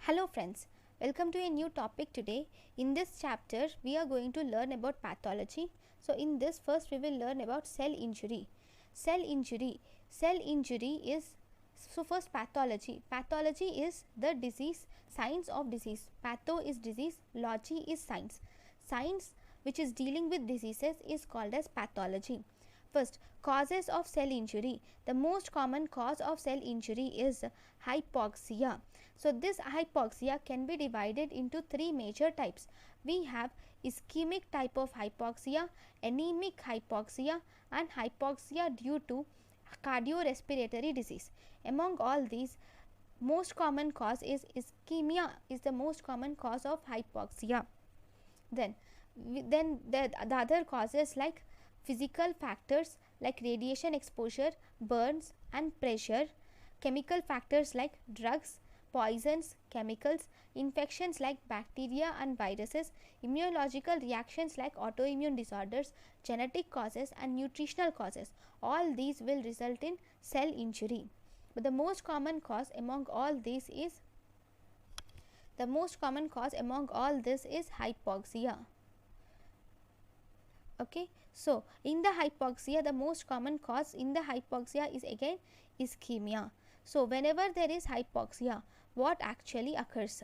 Hello friends, welcome to a new topic today. In this chapter, we are going to learn about pathology. So in this first we will learn about cell injury. Cell injury is, so first pathology. Pathology is the disease, science of disease. Patho is disease, logy is science. Science which is dealing with diseases is called as pathology. First, causes of cell injury. The most common cause of cell injury is hypoxia. So this hypoxia can be divided into three major types. We have ischemic type of hypoxia, anemic hypoxia, and hypoxia due to cardiorespiratory disease. Among all these, most common cause is ischemia is the most common cause of hypoxia. Then the other causes like physical factors like radiation exposure, burns and pressure, chemical factors like drugs, poisons, chemicals, infections like bacteria and viruses, immunological reactions like autoimmune disorders, genetic causes and nutritional causes. All these will result in cell injury. But the most common cause among all this is hypoxia. Okay, so in the hypoxia, the most common cause in the hypoxia is again ischemia. So whenever there is hypoxia, what actually occurs?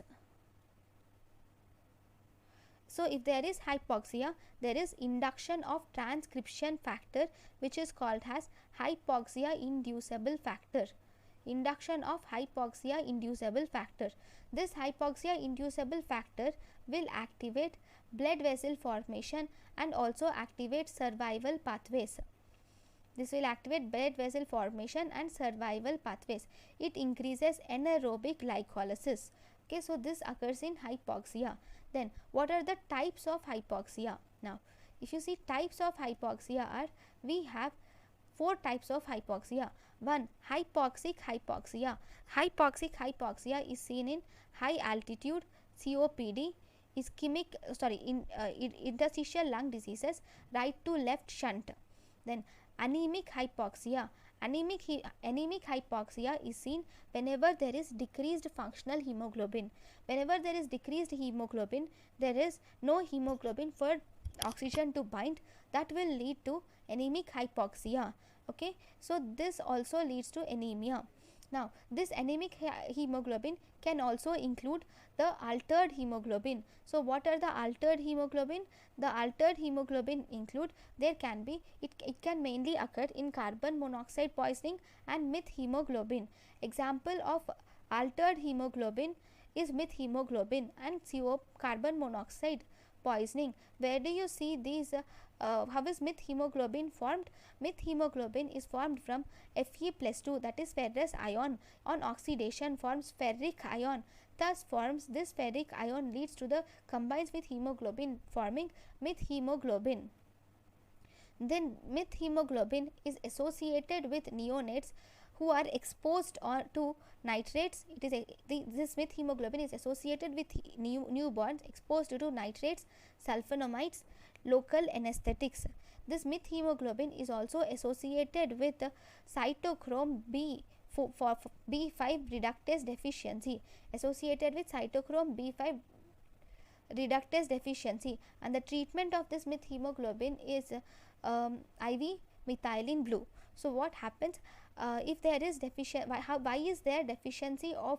So if there is hypoxia, there is induction of transcription factor which is called as hypoxia inducible factor. Induction of hypoxia inducible factor. This hypoxia inducible factor will activate blood vessel formation and also activate survival pathways. This will activate blood vessel formation and survival pathways. It increases anaerobic glycolysis. Okay, so this occurs in hypoxia. Then what are the types of hypoxia? Now if you see, types of hypoxia are, we have four types of hypoxia. One, hypoxic hypoxia. Hypoxic hypoxia is seen in high altitude COPD, interstitial lung diseases, right to left shunt. Then anemic hypoxia. Anemic hypoxia is seen whenever there is decreased functional hemoglobin. Whenever there is decreased hemoglobin, there is no hemoglobin for oxygen to bind. That will lead to anemic hypoxia. Okay, so this also leads to anemia. Now this anemic hemoglobin can also include the altered hemoglobin. So what are the altered hemoglobin? The altered hemoglobin include, it can mainly occur in carbon monoxide poisoning and methemoglobin. Example of altered hemoglobin is methemoglobin and carbon monoxide poisoning. Where do you see these? How is methemoglobin formed? Methemoglobin is formed from Fe+2, that is ferrous ion. On oxidation forms ferric ion. Thus forms this ferric ion leads to the combines with hemoglobin forming methemoglobin. Then methemoglobin is associated with neonates who are exposed to nitrates. This methemoglobin is associated with newborns exposed to nitrates, sulfonamides, local anesthetics. This methemoglobin is also associated with cytochrome B5 reductase deficiency, and the treatment of this methemoglobin is IV methylene blue. So what happens if there is why is there deficiency of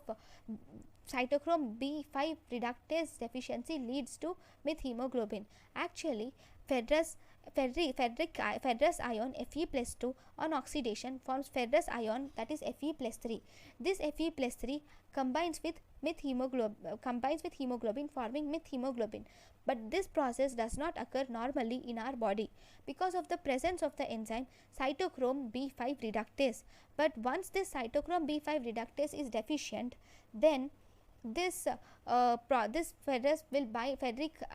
cytochrome B5 reductase deficiency leads to methemoglobin? Actually, ferrous ion Fe+2 on oxidation forms ferrous ion, that is Fe+3. This Fe+3 combines with hemoglobin forming methemoglobin. But this process does not occur normally in our body because of the presence of the enzyme cytochrome B5 reductase. But once this cytochrome B5 reductase is deficient, then this ferric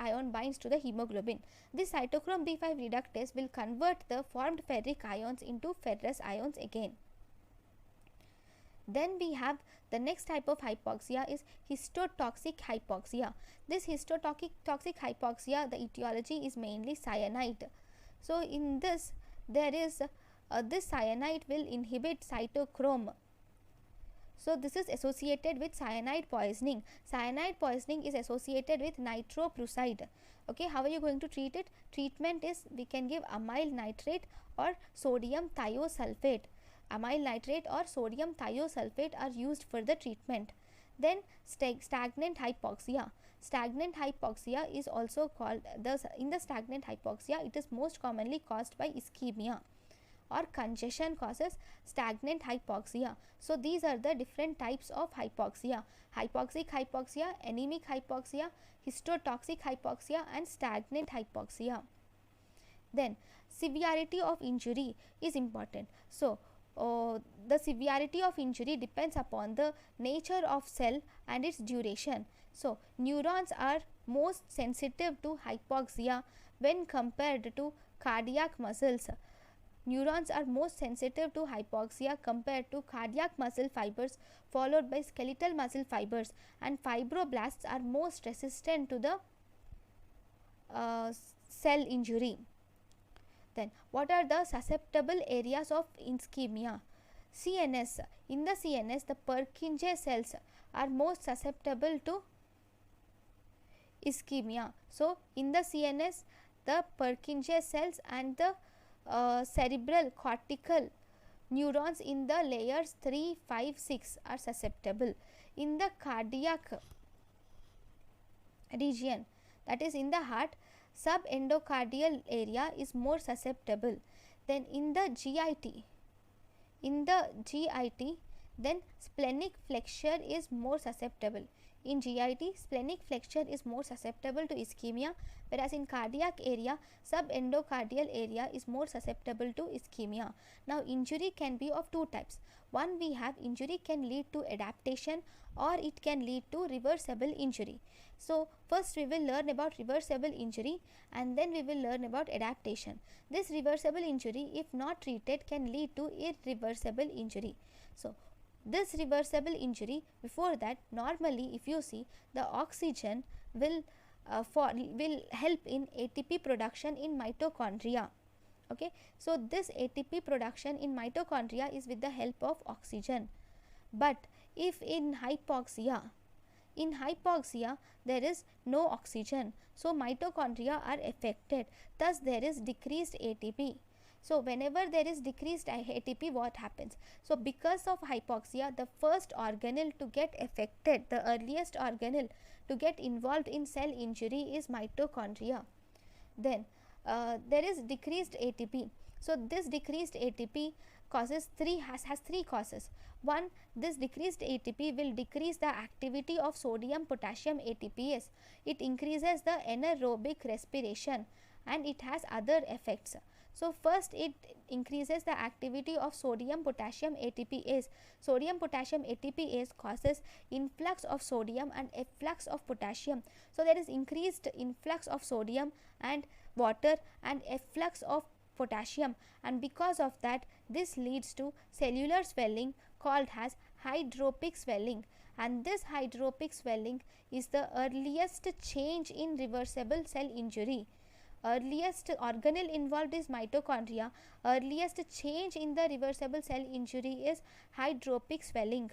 ion binds to the hemoglobin. This cytochrome B5 reductase will convert the formed ferric ions into ferrous ions again. Then we have the next type of hypoxia is histotoxic hypoxia. This histotoxic hypoxia, the etiology is mainly cyanide. So in this, there is this cyanide will inhibit cytochrome So this is associated with cyanide poisoning. Cyanide poisoning is associated with nitroprusside. Okay, how are you going to treat it? Treatment is we can give amyl nitrate or sodium thiosulfate. Amyl nitrate or sodium thiosulfate are used for the treatment. Then stagnant hypoxia. Stagnant hypoxia is also called in the stagnant hypoxia it is most commonly caused by ischemia or congestion causes stagnant hypoxia. So these are the different types of hypoxia: hypoxic hypoxia, anemic hypoxia, histotoxic hypoxia and stagnant hypoxia. Then severity of injury is important. So the severity of injury depends upon the nature of cell and its duration. So neurons are most sensitive to hypoxia when compared to cardiac muscles. Neurons are most sensitive to hypoxia compared to cardiac muscle fibers, followed by skeletal muscle fibers, and fibroblasts are most resistant to the cell injury. Then what are the susceptible areas of ischemia? CNS. In the CNS, the Purkinje cells are most susceptible to ischemia. So in the CNS, the Purkinje cells and the cerebral cortical neurons in the layers 3, 5, 6 are susceptible. In the cardiac region, that is in the heart, subendocardial area is more susceptible. Then in the GIT, then splenic flexure is more susceptible. In GIT, splenic flexure is more susceptible to ischemia, whereas in cardiac area, subendocardial area is more susceptible to ischemia. Now injury can be of two types. One, we have injury can lead to adaptation or it can lead to reversible injury. So first we will learn about reversible injury and then we will learn about adaptation. This reversible injury, if not treated, can lead to irreversible injury. So this reversible injury, before that, normally if you see, the oxygen will help in ATP production in mitochondria. Okay, so this ATP production in mitochondria is with the help of oxygen. But if in hypoxia there is no oxygen, so mitochondria are affected, thus there is decreased ATP. So whenever there is decreased ATP, what happens? So because of hypoxia, the first organelle to get affected, the earliest organelle to get involved in cell injury is mitochondria. Then there is decreased ATP. So this decreased ATP has three causes. One, this decreased ATP will decrease the activity of sodium potassium ATPase. It increases the anaerobic respiration and it has other effects. So first, it increases the activity of sodium potassium ATPase. Sodium potassium ATPase causes influx of sodium and efflux of potassium. So there is increased influx of sodium and water and efflux of potassium, and because of that this leads to cellular swelling called as hydropic swelling, and this hydropic swelling is the earliest change in reversible cell injury. Earliest organelle involved is mitochondria. Earliest change in the reversible cell injury is hydropic swelling.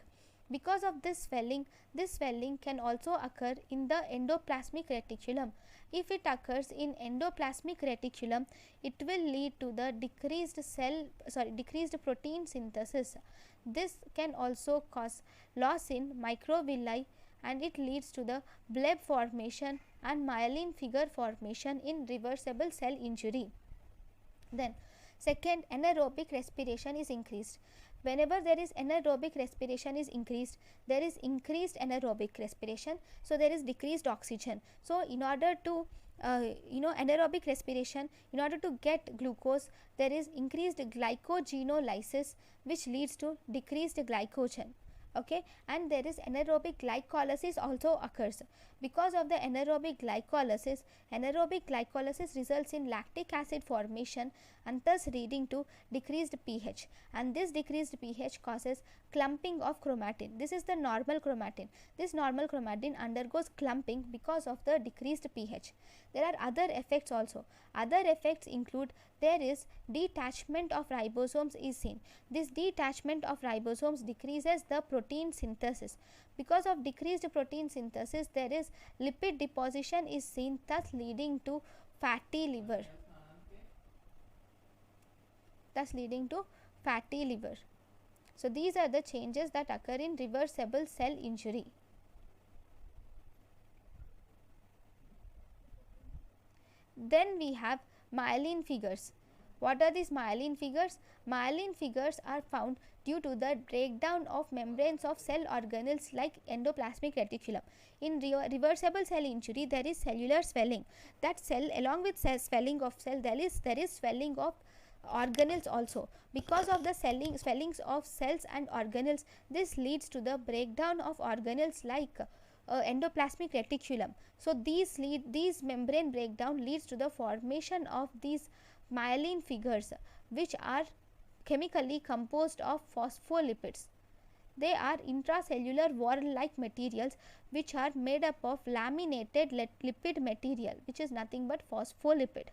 Because of this swelling can also occur in the endoplasmic reticulum. If it occurs in endoplasmic reticulum, it will lead to the decreased protein synthesis. This can also cause loss in microvilli and it leads to the bleb formation and myelin figure formation in reversible cell injury. Then second, anaerobic respiration is increased. Whenever there is anaerobic respiration is increased, there is increased anaerobic respiration, so there is decreased oxygen. So in order to anaerobic respiration, in order to get glucose, there is increased glycogenolysis which leads to decreased glycogen. Okay, and there is anaerobic glycolysis also occurs. Because of the anaerobic glycolysis results in lactic acid formation and thus leading to decreased pH, and this decreased pH causes clumping of chromatin. This is the normal chromatin. This normal chromatin undergoes clumping because of the decreased pH. There are other effects also. Other effects include there is detachment of ribosomes is seen. This detachment of ribosomes decreases the protein synthesis. Because of decreased protein synthesis, there is lipid deposition is seen, thus leading to fatty liver. So these are the changes that occur in reversible cell injury. Then we have myelin figures. What are these myelin figures? Myelin figures are found due to the breakdown of membranes of cell organelles like endoplasmic reticulum. In reversible cell injury, there is cellular swelling. That cell, along with swelling of cell, there is swelling of organelles also. Because of the swellings of cells and organelles, this leads to the breakdown of organelles like endoplasmic reticulum. So these membrane breakdown leads to the formation of these myelin figures, which are chemically composed of phospholipids. They are intracellular wall-like materials which are made up of laminated lipid material, which is nothing but phospholipid.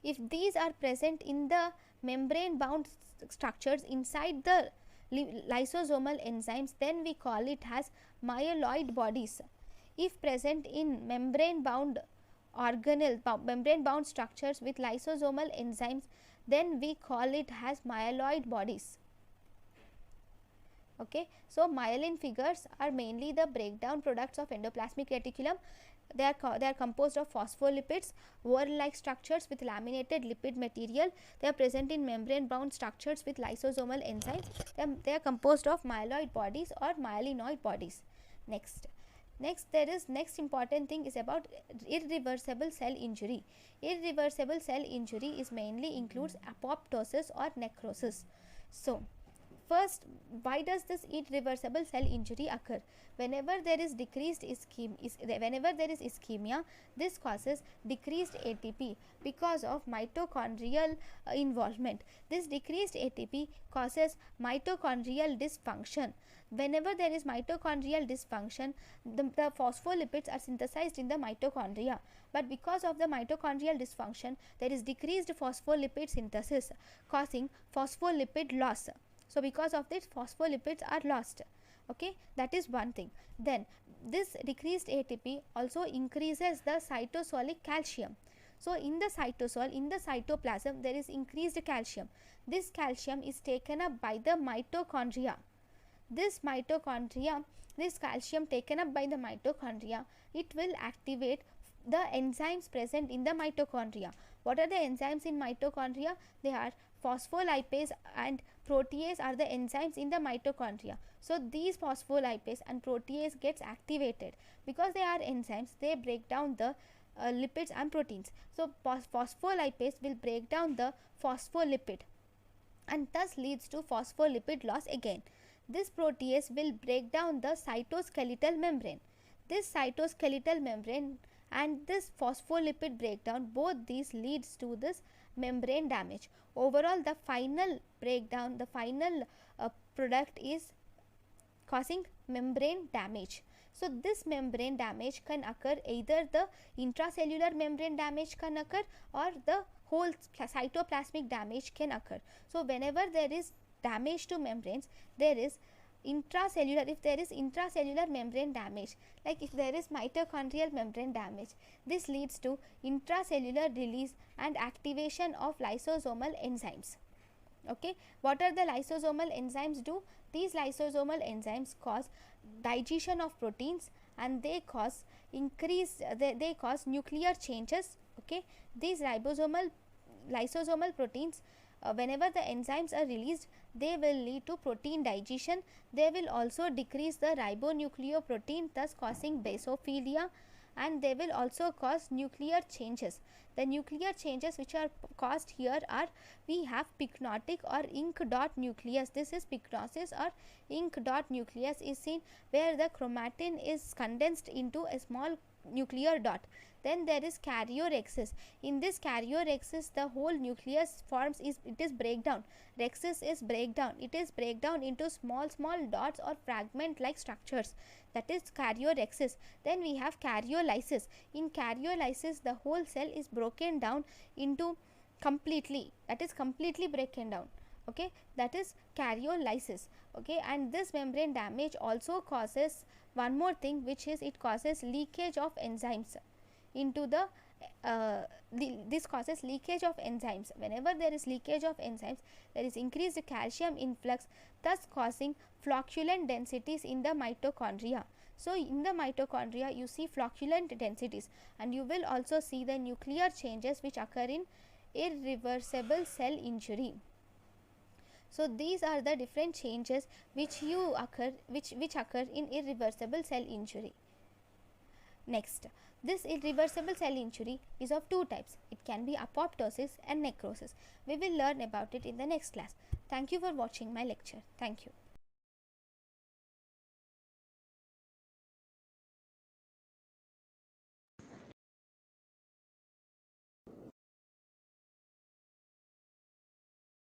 If these are present in the membrane bound structures inside the lysosomal enzymes, then we call it as myeloid bodies. If present in membrane bound structures with lysosomal enzymes, then we call it as myeloid bodies. Okay, so myelin figures are mainly the breakdown products of endoplasmic reticulum. They are composed of phospholipids, whorl-like structures with laminated lipid material. They are present in membrane bound structures with lysosomal enzymes. They are composed of myeloid bodies or myelinoid bodies. Next important thing is about irreversible cell injury. Irreversible cell injury is mainly includes apoptosis or necrosis. So first, why does this irreversible cell injury occur? Whenever there is ischemia, this causes decreased ATP because of mitochondrial involvement. This decreased ATP causes mitochondrial dysfunction. Whenever there is mitochondrial dysfunction, the phospholipids are synthesized in the mitochondria. But because of the mitochondrial dysfunction, there is decreased phospholipid synthesis, causing phospholipid loss. So because of this, phospholipids are lost. Okay, that is one thing. Then this decreased ATP also increases the cytosolic calcium. So in the cytosol, in the cytoplasm, there is increased calcium. This calcium is taken up by the mitochondria. This calcium taken up by the mitochondria, it will activate the enzymes present in the mitochondria. What are the enzymes in mitochondria? They are phospholipase and protease are the enzymes in the mitochondria. So these phospholipase and protease gets activated. Because they are enzymes, they break down the lipids and proteins. So phospholipase will break down the phospholipid and thus leads to phospholipid loss again. This protease will break down the cytoskeletal membrane. This cytoskeletal membrane and this phospholipid breakdown, both these leads to this membrane damage. Overall, the final breakdown, the final product is causing membrane damage. So this membrane damage can occur, either the intracellular membrane damage can occur or the whole cytoplasmic damage can occur. So whenever there is damage to membranes, there is intracellular, if there is intracellular membrane damage, like if there is mitochondrial membrane damage, this leads to intracellular release and activation of lysosomal enzymes. Okay, what are the lysosomal enzymes do? These lysosomal enzymes cause digestion of proteins and they cause they cause nuclear changes. Okay, these lysosomal proteins, whenever the enzymes are released, they will lead to protein digestion. They will also decrease the ribonucleoprotein, thus causing basophilia, and they will also cause nuclear changes. The nuclear changes which are caused here are, we have pycnotic or ink dot nucleus. This is pycnosis or ink dot nucleus is seen, where the chromatin is condensed into a small nuclear dot. Then there is karyorhexis. In this karyorhexis, the whole nucleus forms it is breakdown. Rhexis is breakdown. It is breakdown into small dots or fragment like structures. that is karyorrhexis. Then we have karyolysis. In karyolysis, the whole cell is broken down into completely, that is completely broken down. Okay, that is karyolysis. Okay, and this membrane damage also causes one more thing, which is it causes leakage of enzymes into the this causes leakage of enzymes. Whenever there is leakage of enzymes, there is increased calcium influx, thus causing flocculent densities in the mitochondria. So in the mitochondria you see flocculent densities, and you will also see the nuclear changes which occur in irreversible cell injury. So these are the different changes which occur in irreversible cell injury. Next, this irreversible cell injury is of two types. It can be apoptosis and necrosis. We will learn about it in the next class. Thank you for watching my lecture. Thank you.